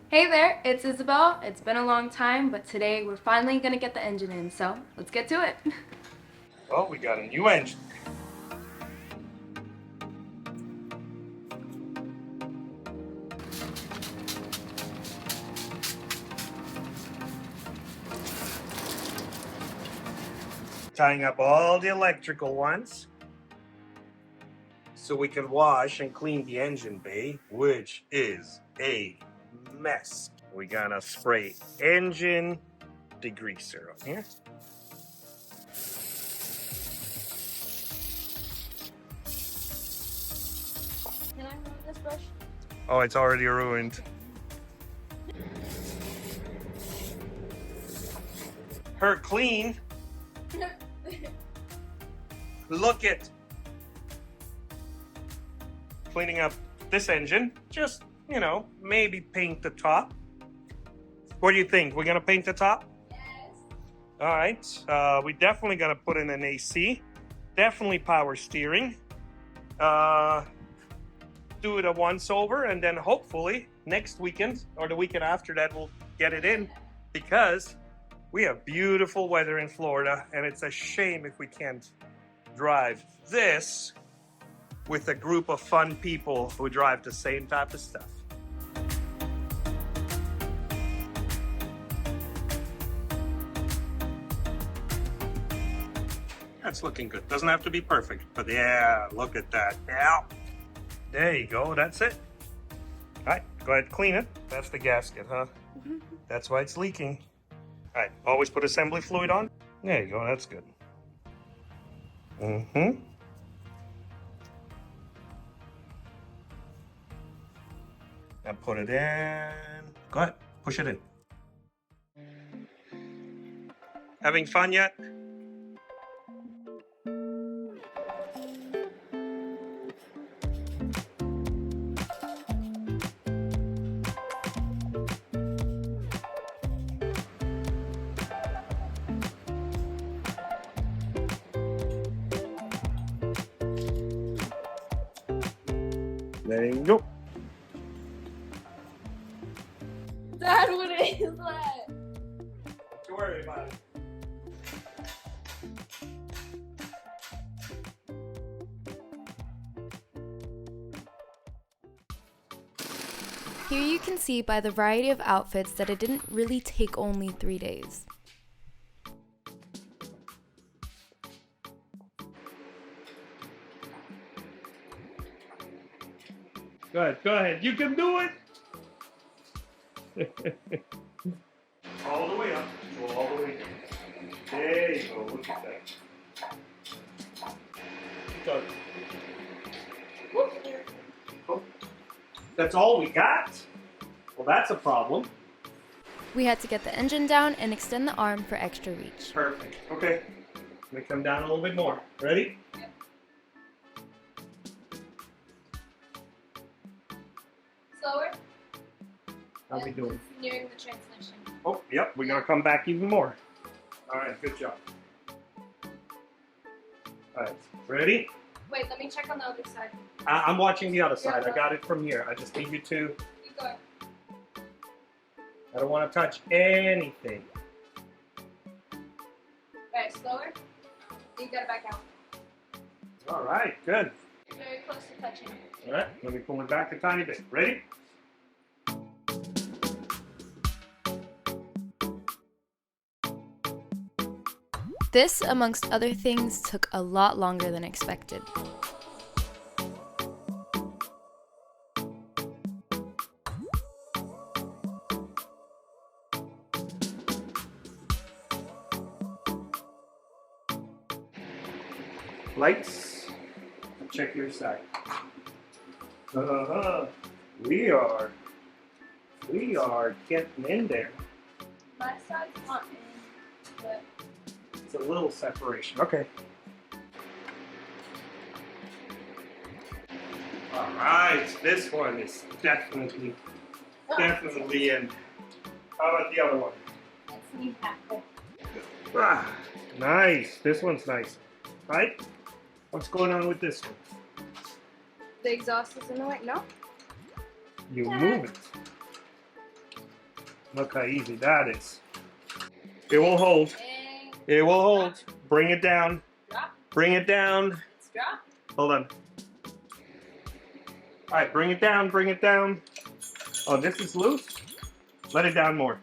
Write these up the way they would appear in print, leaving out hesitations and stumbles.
Hey there, it's Isabel. It's been a long time, but today we're finally gonna get the engine in, so let's get to it. Well, we got a new engine. Tying up all the electrical ones so we can wash and clean the engine bay, which is a mess. We're gonna spray engine degreaser on here. Can I remove this brush? Oh, it's already ruined. Her clean. Look at cleaning up this engine. Just, maybe paint the top. What do you think? We're gonna paint the top? Yes. All right. We definitely gonna put in an AC. Definitely power steering. Do it a once over, and then hopefully next weekend or the weekend after that we'll get it in, because we have beautiful weather in Florida, and it's a shame if we can't drive this with a group of fun people who drive the same type of stuff. That's looking good. Doesn't have to be perfect, but yeah, look at that. Yeah. There you go. That's it. All right, go ahead, clean it. That's the gasket, huh? That's why it's leaking. All right, always put assembly fluid on. There you go. That's good. Mm-hmm. Now put it in. Go ahead, push it in. Having fun yet? There you go. Dad, what is that? Don't worry about it. Here you can see by the variety of outfits that it didn't really take only 3 days. Go ahead. You can do it. All the way up. Go all the way down. There you go. Look at that. Done. Oh, that's all we got? Well, that's a problem. We had to get the engine down and extend the arm for extra reach. Perfect. Okay. Let me come down a little bit more. Ready? Yep. Slower. How we doing? Nearing the transmission. Oh, yep. We're going to come back even more. All right. Good job. All right. Ready? Wait, let me check on the other side. I'm watching the other side. Yeah. I got it from here. I just need you to... Keep going. I don't want to touch anything. Alright, slower. You gotta back out. All right. Good. You're very close to touching. All right. Let me pull it back a tiny bit. Ready? This, amongst other things, took a lot longer than expected. Lights. Check your side. We are getting in there. My side's not in, but It's a little separation. Okay. All right. This one is definitely in. How about the other one? it's Miata. Ah, nice. This one's nice. Right? What's going on with this one? The exhaust is in the way. No? You move it. Look how easy that is. It will hold. It will hold. Bring it down. Drop. Bring it down. Let's drop. Hold on. All right, bring it down. Bring it down. Oh, this is loose. Let it down more.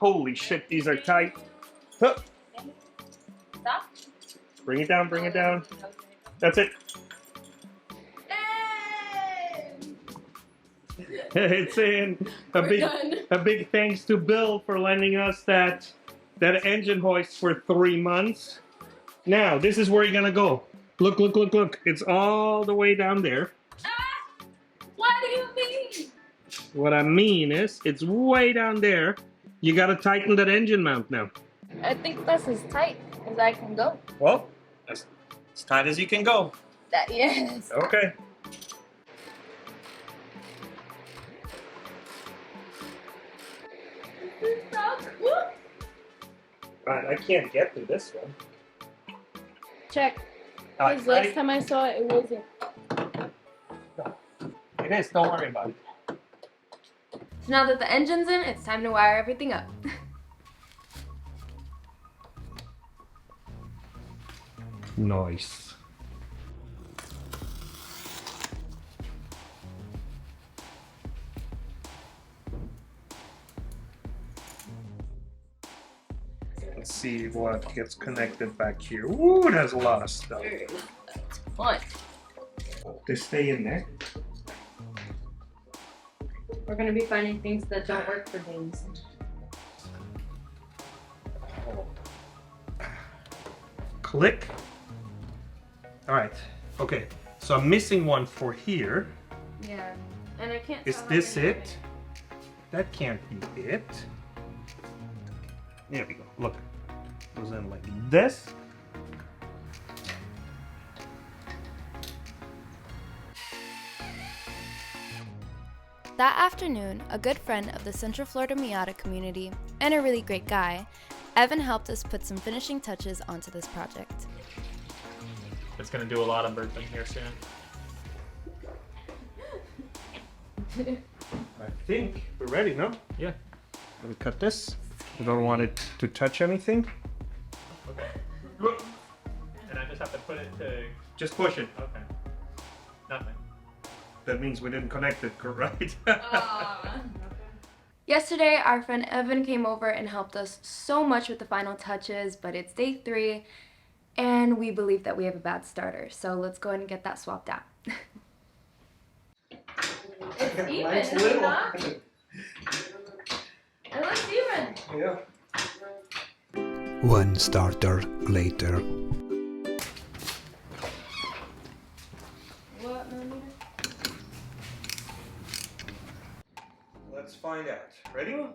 Holy shit, these are tight. Huh. Stop. Bring it down. Bring it down. That's it. It's in. A big thanks to Bill for lending us that engine hoist for 3 months. Now, this is where you're gonna go. Look, look, look, look. It's all the way down there. What do you mean? What I mean is, it's way down there. You gotta tighten that engine mount now. I think that's as tight as I can go. Well, as tight as you can go. That yes. Okay. This is so cool. Right, I can't get to this one. Check. Alright, Because last time I saw it, it wasn't. it is. Don't worry about it. So now that the engine's in, it's time to wire everything up. Nice. Let's see what gets connected back here. Ooh, there's a lot of stuff. Fun. They stay in there. We're gonna be finding things that don't work for things. Click. All right. Okay. So I'm missing one for here. Yeah. And I can't. Is tell this how to do it? That can't be it. There we go. Look. Goes in like this. That afternoon, a good friend of the Central Florida Miata community and a really great guy, Evan helped us put some finishing touches onto this project. It's going to do a lot of birthing here soon. I think we're ready, no? Yeah. Let me cut this. I don't want it to touch anything. Okay. And I just have to put it to... Just push it. Okay. Nothing. That means we didn't connect it, right? Yesterday, our friend Evan came over and helped us so much with the final touches, but it's day 3, and we believe that we have a bad starter. So let's go ahead and get that swapped out. It's even, Nice is it little. not? It looks even. Yeah. One starter later. What millimeter? Let's find out. Ready? Bro.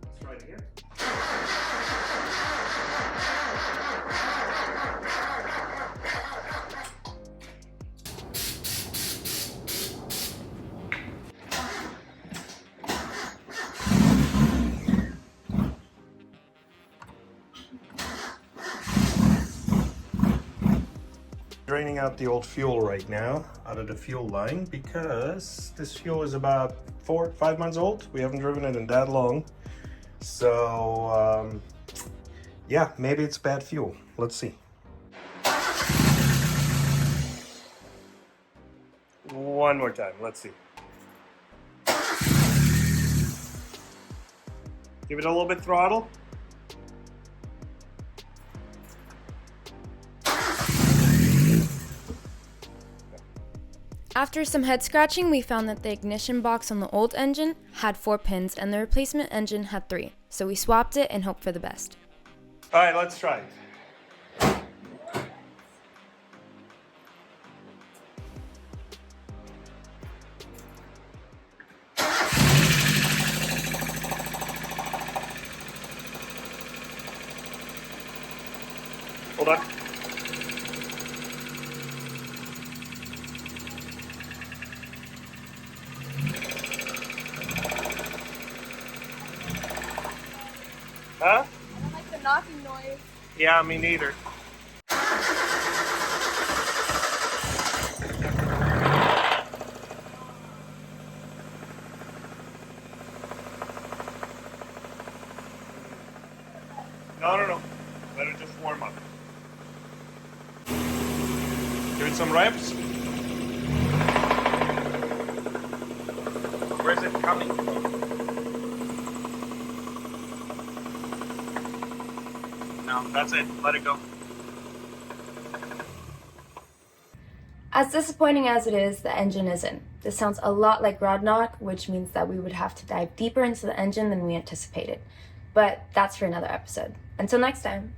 Let's try it again. Draining out the old fuel right now out of the fuel line because this fuel is about 4-5 months old. We haven't driven it in that long. So yeah, maybe it's bad fuel. Let's see. One more time. Let's see. Give it a little bit throttle. After some head scratching, we found that the ignition box on the old engine had 4 pins and the replacement engine had 3. So we swapped it and hoped for the best. All right, let's try it. Hold on. Huh? I don't like the knocking noise. Yeah, me neither. No. Let it just warm up. Give it some reps. Where's it coming from? No, that's it. Let it go. As disappointing as it is, the engine isn't. This sounds a lot like rod knock, which means that we would have to dive deeper into the engine than we anticipated. But that's for another episode. Until next time.